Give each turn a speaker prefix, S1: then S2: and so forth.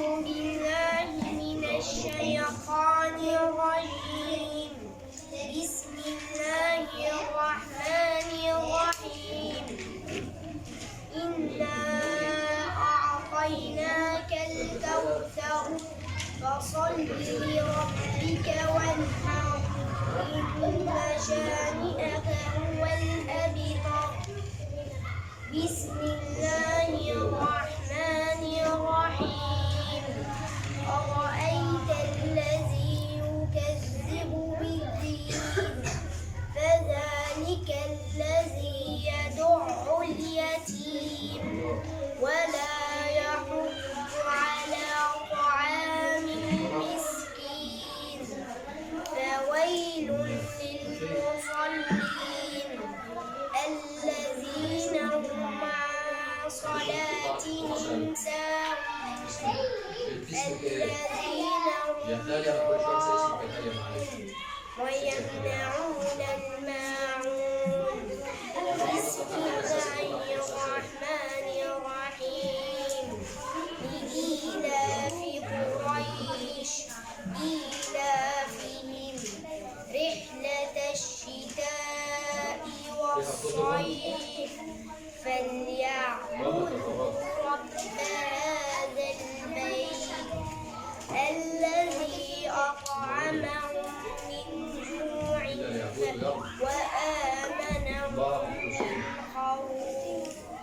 S1: بالله من الشيطان الرجيم. بسم الله الرحمن الرحيم. إنا أعطيناك الكوثر فصل لربك وانحر إن شانئك هو الأبتر. بسم الله الرحمن الرحيم. أرأيت الذي يكذب بالدين فذلك الذي يدع اليتيم ولا يحض على طعام المسكين فويل للمصلين الذين هم عن صلاتهم ساهون الذين هم ويمنعون الماعون